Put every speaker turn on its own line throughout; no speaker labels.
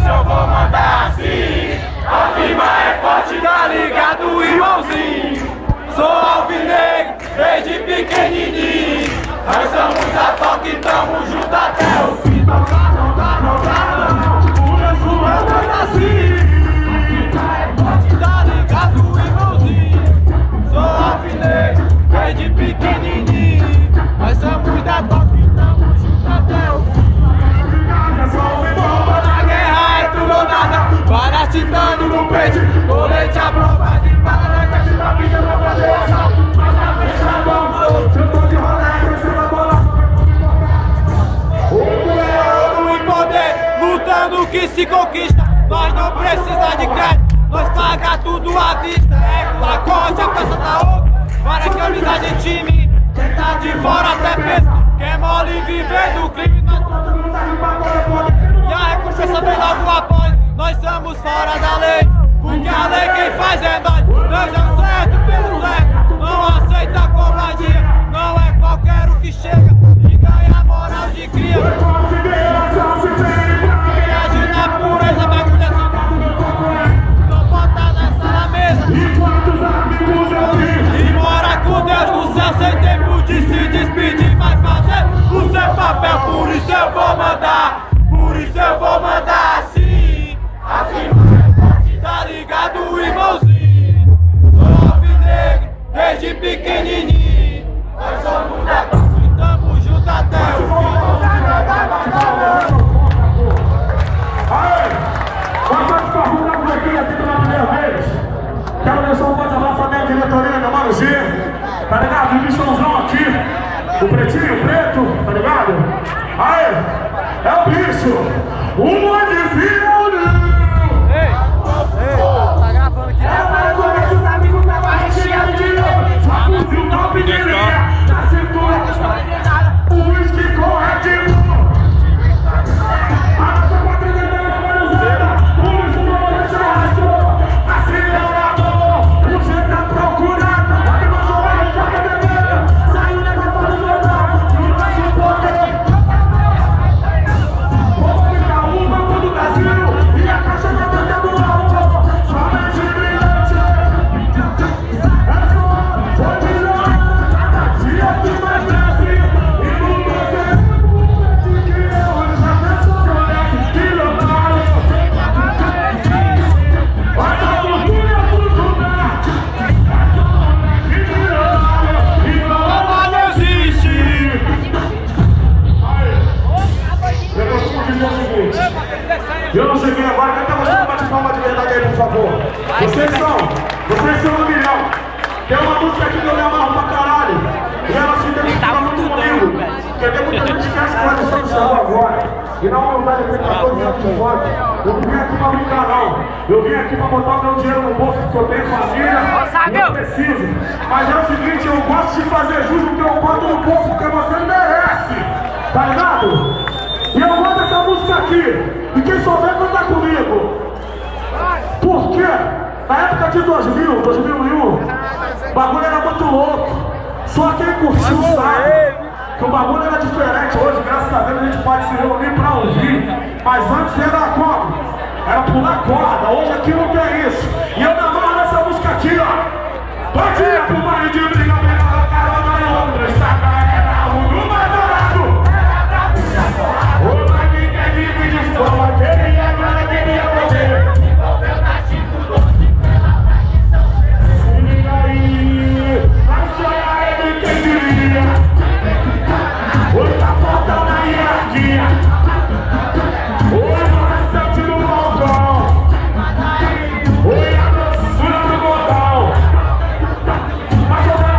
isso eu vou mandar assim. A firma é forte, tá ligado, irmãozinho? Sou alvinegro, desde pequenininho. Nós somos da toque, tamo junto até o fim. Não dá, por isso eu mando assim. A firma é forte, tá ligado, irmãozinho? Sou alvinegro, desde pequenininho. Nós somos da toque, tamo junto até o fim. Na guerra é tudo ou nada, para titânio no peito, colete à prova de bala, caixa da vida pra fazer assalto, mas na frente da bomba, eu tô de rolar, crescendo a bola. O ouro e poder, lutando que se conquista, nós não precisa de crédito, nós paga tudo à vista, é com a corte, a peça da outra, para que a amizade de time, quem tá de fora até pensa, que é mole viver do crime, nós e a recompensa vem logo após. Nós somos fora da lei, porque a lei quem faz é nós. Nós é o certo pelo certo, não aceita covardia. Não é qualquer um que chega e ganha moral de cria. Quem age na pureza vai com essa. Não bota nessa na mesa. E mora com Deus no céu sem tempo de se despedir. Mas fazer o seu papel, por isso eu vou mandar. Por isso eu vou mandar assim. A firma é forte, tá ligado, irmãozinho? Sou alvinegro, desde pequenininho. Nós somos da toque e tamo junto até o fim.
Aê! Vamos perguntar por aqui pela primeira vez. Quero deixar um forte abraço à minha diretoria, meu mano G. Tá ligado? O bichãozão aqui. O pretinho, o preto, tá ligado? Aê! É o bicho! Uma de violino!
Tá gravando aqui.
É para todos os amigos da barrichinha de novo! Só fuzil top de linha! Na cintura! O whisky com Red Bull! A nossa quadrilha é organizada! Por isso não deixa rastro! Acelerador! O jeito tá procurado! A nossa barricha é bebê! Saiu da capa do jornal! No nosso poder! E a caixa da tanta do alto, somente brilhante. É só, foi brilhante, cada dia que mais cresce. E no você, que eu já penso que não vale. Essa cultura é tudo bem. E não existe. Eu costumo dizer o seguinte. Eu não cheguei agora, canta você um bate-palma de verdade aí, por favor. Vocês são 1 milhão. Tem uma música aqui que eu me amarro pra caralho. E ela se identifica muito comigo. Porque tem muita gente que acha que ela só me chamou agora. E na humildade, eu tenho 14 anos de voto. Eu não vim aqui pra brincar, não. Eu vim aqui pra botar o meu dinheiro no bolso, porque eu tenho família. Eu preciso. Mas é o seguinte, eu gosto de fazer jus do que eu boto no bolso, porque você merece. Tá ligado? E eu mando essa música aqui. E quem souber cantar comigo. Por quê? Na época de 2000, 2001, o bagulho era muito louco. Só quem curtiu sabe que o bagulho era diferente. Hoje, graças a Deus, a gente pode se reunir pra ouvir. Mas antes era como? Era pular corda. Hoje aqui não tem isso. E eu me amarro nessa música aqui, ó. Bom dia pro baile de briga, pegava carona em Londres. Era o do mais dourado. O Magui quer viver de forma, queria agora, queria poder. Envolveu nativo doce pela tradição. Se liga aí, a sonhar é de quem diria. Hoje tá faltando a hierarquia. Hoje nós estamos no balcão. Hoje a doçura do botão. Mas eu quero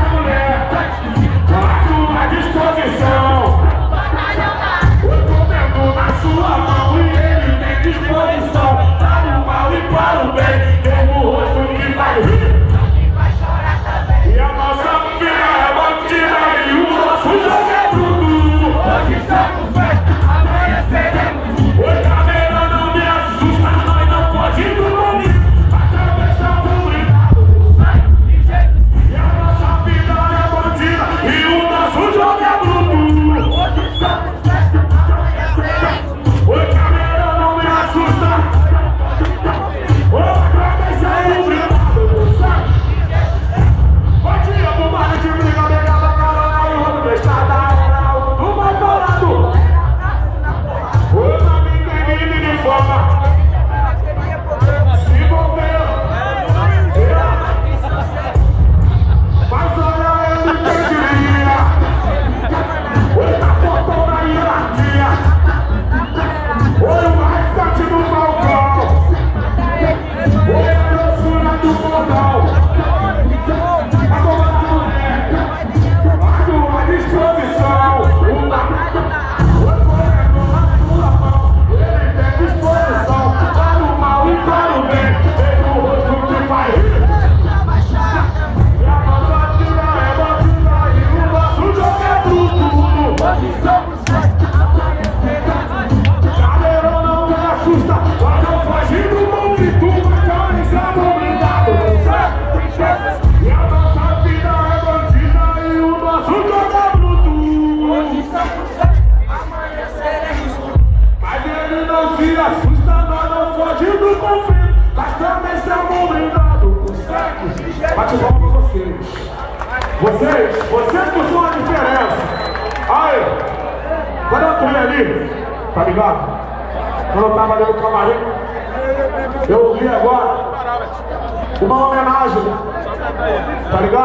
foge do mundo e tu vai caminhando blindado com certo. E a nossa vida é bandida e o nosso jogo é bruto.
Hoje estamos certos, amanhã seremos.
Mas ele não se assusta, nós não foge do conflito. Nós também estamos blindados com certo. Bate palma pra vocês. Vocês que são a diferença. Aí, quando eu entrei ali, tá ligado? Quando eu tava ali no camarim, eu ouvi agora uma homenagem, tá ligado?